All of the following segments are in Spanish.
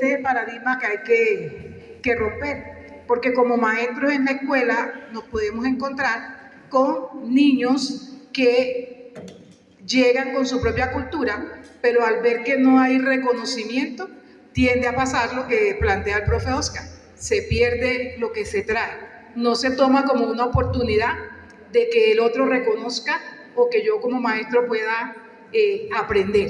ese es el paradigma que hay que romper, porque como maestros en la escuela nos podemos encontrar con niños que llegan con su propia cultura, pero al ver que no hay reconocimiento, tiende a pasar lo que plantea el profe Oscar, se pierde lo que se trae, no se toma como una oportunidad de que el otro reconozca o que yo como maestro pueda aprender.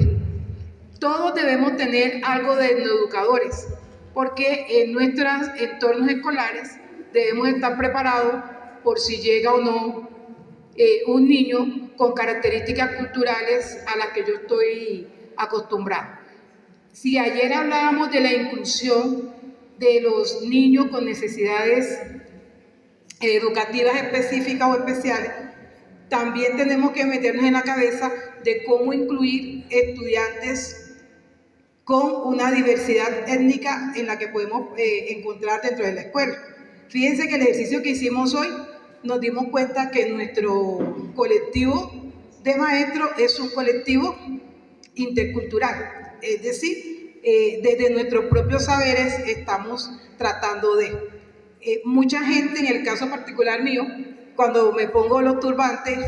Todos debemos tener algo de educadores, porque en nuestros entornos escolares debemos estar preparados por si llega o no un niño con características culturales a las que yo estoy acostumbrada. Si ayer hablábamos de la inclusión de los niños con necesidades educativas específicas o especiales, también tenemos que meternos en la cabeza de cómo incluir estudiantes con una diversidad étnica en la que podemos encontrar dentro de la escuela. Fíjense que el ejercicio que hicimos hoy, nos dimos cuenta que nuestro colectivo de maestros es un colectivo intercultural, es decir, desde nuestros propios saberes estamos tratando de. Mucha gente, en el caso particular mío, cuando me pongo los turbantes,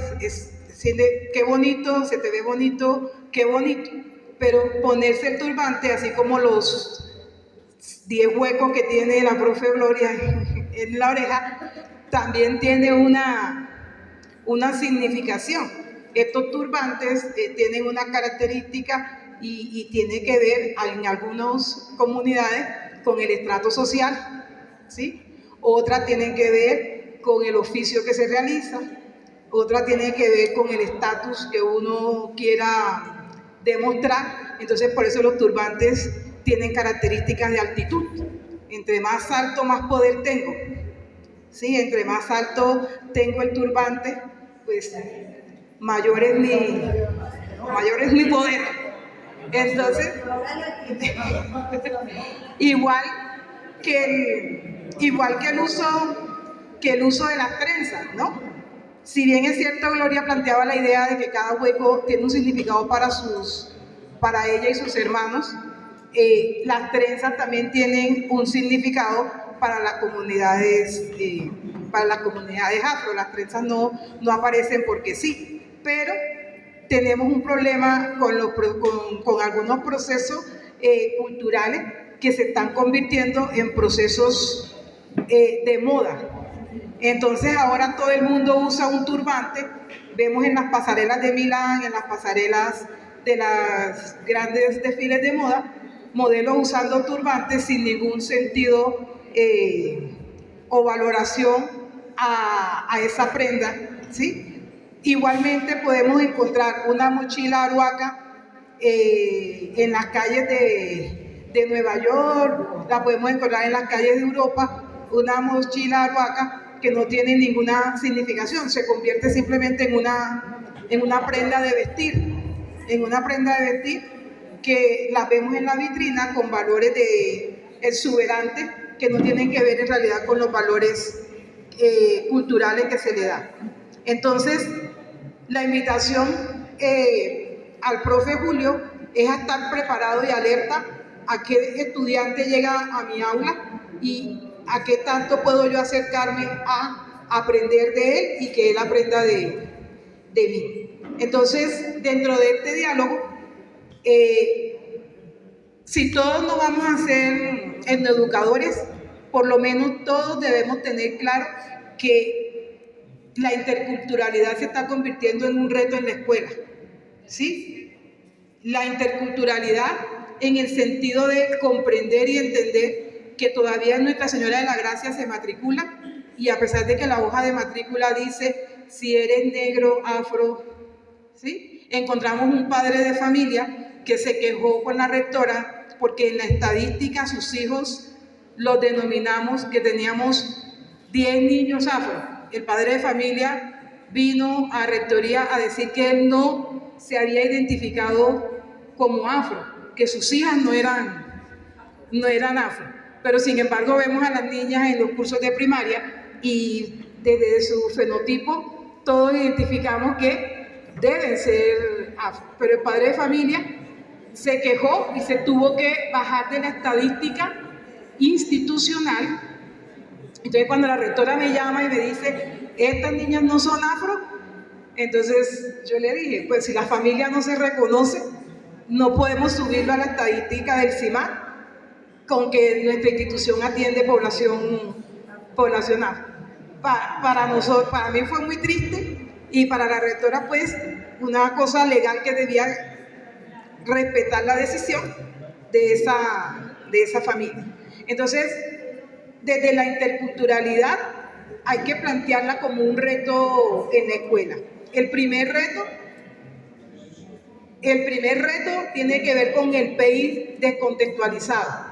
qué bonito, se te ve bonito, qué bonito, pero ponerse el turbante, así como los 10 huecos que tiene la profe Gloria en la oreja, también tiene una significación. Estos turbantes tienen una característica y tiene que ver en algunas comunidades con el estrato social, ¿sí? Otras tienen que ver con el oficio que se realiza, otras tienen que ver con el estatus que uno quiera demostrar. Entonces, por eso los turbantes tienen características de altitud. Entre más alto, más poder tengo. ¿Sí? Entre más alto tengo el turbante, pues mayor es mi poder. Entonces, igual que el uso de las trenzas, ¿no? Si bien es cierto, Gloria planteaba la idea de que cada hueco tiene un significado para ella y sus hermanos, las trenzas también tienen un significado para las comunidades afro. Las trenzas no aparecen porque sí, pero tenemos un problema con algunos procesos culturales que se están convirtiendo en procesos de moda. Entonces ahora todo el mundo usa un turbante. Vemos en las pasarelas de Milán, en las pasarelas de las grandes desfiles de moda, modelos usando turbantes sin ningún sentido o valoración a esa prenda, ¿sí? Igualmente podemos encontrar una mochila aruaca en las calles de Nueva York, la podemos encontrar en las calles de Europa, una mochila aruaca que no tiene ninguna significación, se convierte simplemente en una prenda de vestir, que la vemos en la vitrina con valores exuberantes que no tienen que ver en realidad con los valores culturales que se le dan. Entonces, la invitación al profe Julio es a estar preparado y alerta a qué estudiante llega a mi aula y a qué tanto puedo yo acercarme a aprender de él y que él aprenda de mí. Entonces, dentro de este diálogo, si todos no vamos a ser educadores, por lo menos todos debemos tener claro que la interculturalidad se está convirtiendo en un reto en la escuela, ¿sí? La interculturalidad en el sentido de comprender y entender que todavía Nuestra Señora de la Gracia se matricula y a pesar de que la hoja de matrícula dice si eres negro, afro, ¿sí? Encontramos un padre de familia que se quejó con la rectora porque en la estadística sus hijos los denominamos que teníamos 10 niños afro. El padre de familia vino a rectoría a decir que él no se había identificado como afro, que sus hijas no eran afro. Pero sin embargo vemos a las niñas en los cursos de primaria y desde su fenotipo todos identificamos que deben ser afro. Pero el padre de familia se quejó y se tuvo que bajar de la estadística institucional. Entonces cuando la rectora me llama y me dice, estas niñas no son afro, entonces yo le dije, pues si la familia no se reconoce, no podemos subirlo a la estadística del CIMAC con que nuestra institución atiende población afro. Para nosotros, para mí fue muy triste, y para la rectora pues una cosa legal que debía respetar la decisión de esa familia. Entonces, desde la interculturalidad hay que plantearla como un reto en la escuela. El primer reto tiene que ver con el PEI descontextualizado.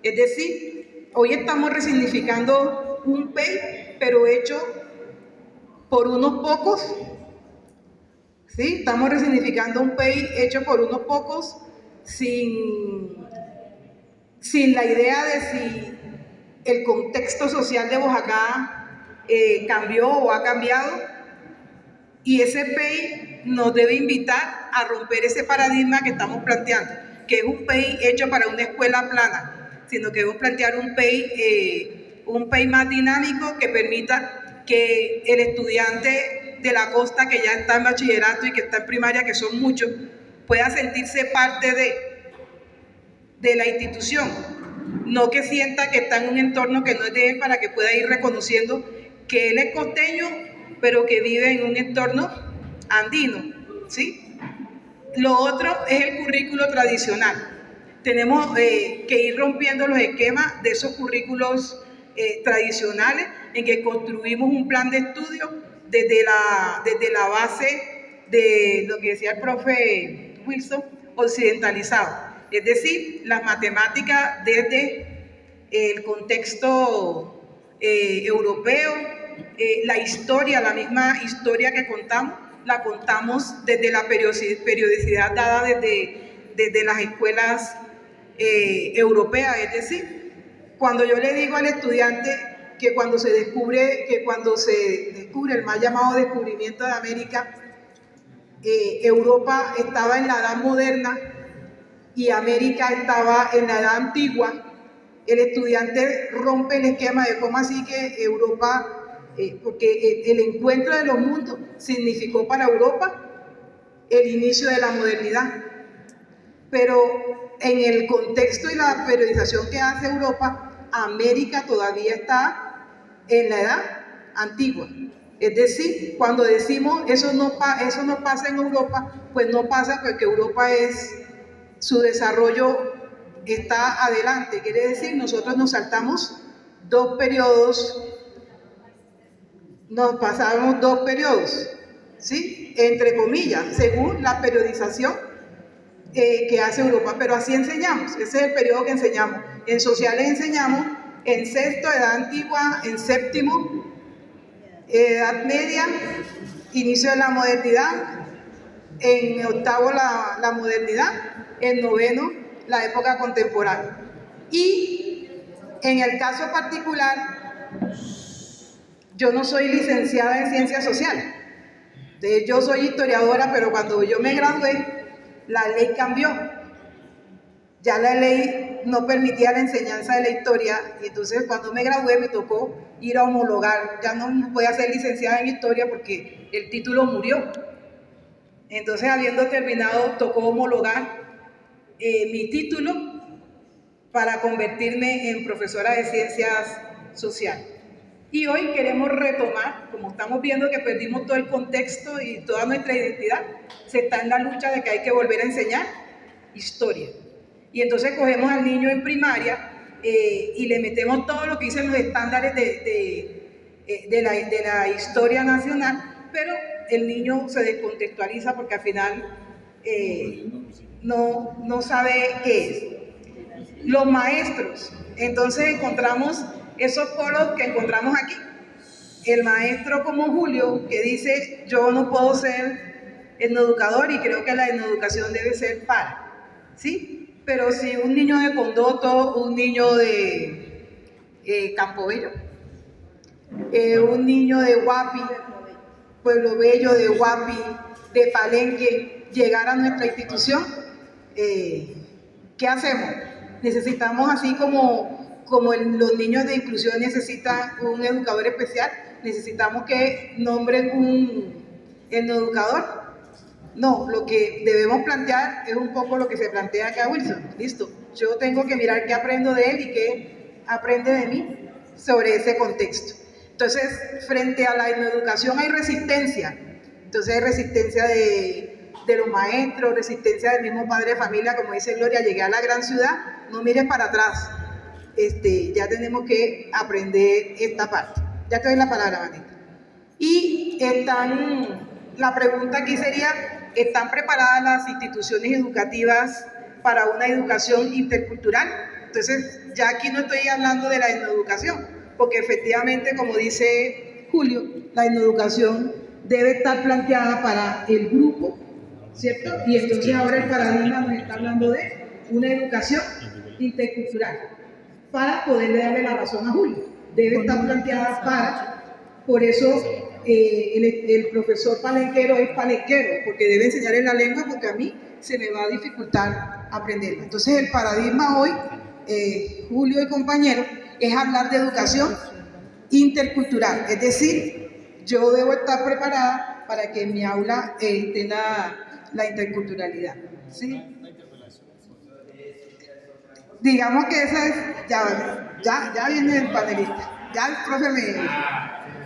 Es decir, hoy estamos resignificando un PEI, pero hecho por unos pocos. ¿Sí? Estamos resignificando un PEI hecho por unos pocos sin la idea de si el contexto social de Boyacá cambió o ha cambiado. Y ese PEI nos debe invitar a romper ese paradigma que estamos planteando, que es un PEI hecho para una escuela plana, sino que debemos plantear un PEI más dinámico que permita que el estudiante de la costa que ya está en bachillerato y que está en primaria, que son muchos, pueda sentirse parte de la institución, no que sienta que está en un entorno que no es de él, para que pueda ir reconociendo que él es costeño, pero que vive en un entorno andino, ¿sí? Lo otro es el currículo tradicional. Tenemos que ir rompiendo los esquemas de esos currículos tradicionales, en que construimos un plan de estudio desde la base de lo que decía el profe Wilson, occidentalizado. Es decir, las matemáticas desde el contexto europeo, la historia, la misma historia que contamos, la contamos desde la periodicidad dada desde las escuelas europeas. Es decir, cuando yo le digo al estudiante que cuando se descubre el mal llamado descubrimiento de América, Europa estaba en la edad moderna y América estaba en la edad antigua, el estudiante rompe el esquema de cómo así que Europa, porque el encuentro de los mundos significó para Europa el inicio de la modernidad. Pero en el contexto y la periodización que hace Europa, América todavía está en la edad antigua. Es decir, cuando decimos eso no pasa en Europa, pues no pasa porque Europa su desarrollo está adelante. Quiere decir, nosotros nos saltamos dos periodos, nos pasamos dos periodos, ¿sí? Entre comillas, según la periodización que hace Europa, pero así enseñamos. Ese es el periodo que enseñamos. En sociales enseñamos en sexto, edad antigua; en séptimo, edad media, inicio de la modernidad; en octavo, la modernidad; en noveno, la época contemporánea. Y en el caso particular, yo no soy licenciada en ciencias sociales. Yo soy historiadora, pero cuando yo me gradué, la ley cambió. Ya la ley no permitía la enseñanza de la historia, y entonces cuando me gradué me tocó ir a homologar. Ya no podía ser licenciada en historia porque el título murió. Entonces, habiendo terminado, tocó homologar mi título para convertirme en profesora de ciencias sociales. Y hoy queremos retomar, como estamos viendo que perdimos todo el contexto y toda nuestra identidad, se está en la lucha de que hay que volver a enseñar historia. Y entonces cogemos al niño en primaria y le metemos todo lo que dicen los estándares de la historia nacional, pero el niño se descontextualiza porque al final no sabe qué es. Los maestros, entonces encontramos esos polos que encontramos aquí. El maestro como Julio, que dice, yo no puedo ser etnoeducador y creo que la etnoeducación debe ser ¿sí? Pero si un niño de Condoto, un niño de Campobello, un niño de Huapi, Pueblo Bello, de Huapi, de Palenque, llegar a nuestra institución, ¿qué hacemos? Necesitamos, así como los niños de inclusión necesitan un educador especial, necesitamos que nombren un educador. No, lo que debemos plantear es un poco lo que se plantea acá, Wilson. Listo, yo tengo que mirar qué aprendo de él y qué aprende de mí sobre ese contexto. Entonces, frente a la educación hay resistencia. Entonces hay resistencia de los maestros, resistencia del mismo padre de familia, como dice Gloria, llegué a la gran ciudad, no mires para atrás. Ya tenemos que aprender esta parte. Ya te doy la palabra, Vanessa. Y la pregunta aquí sería, ¿están preparadas las instituciones educativas para una educación intercultural? Entonces, ya aquí no estoy hablando de la etnoeducación, porque efectivamente, como dice Julio, la etnoeducación debe estar planteada para el grupo, ¿cierto? Y entonces ahora el paradigma nos está hablando de una educación intercultural, para poderle darle la razón a Julio. Debe estar planteada por eso el profesor palenquero es palenquero, porque debe enseñar en la lengua, porque a mí se me va a dificultar aprenderla. Entonces el paradigma hoy, Julio y compañeros, es hablar de educación intercultural, es decir, yo debo estar preparada para que en mi aula esté la interculturalidad, ¿sí? Digamos que esa es, ya viene el panelista, ya el profe me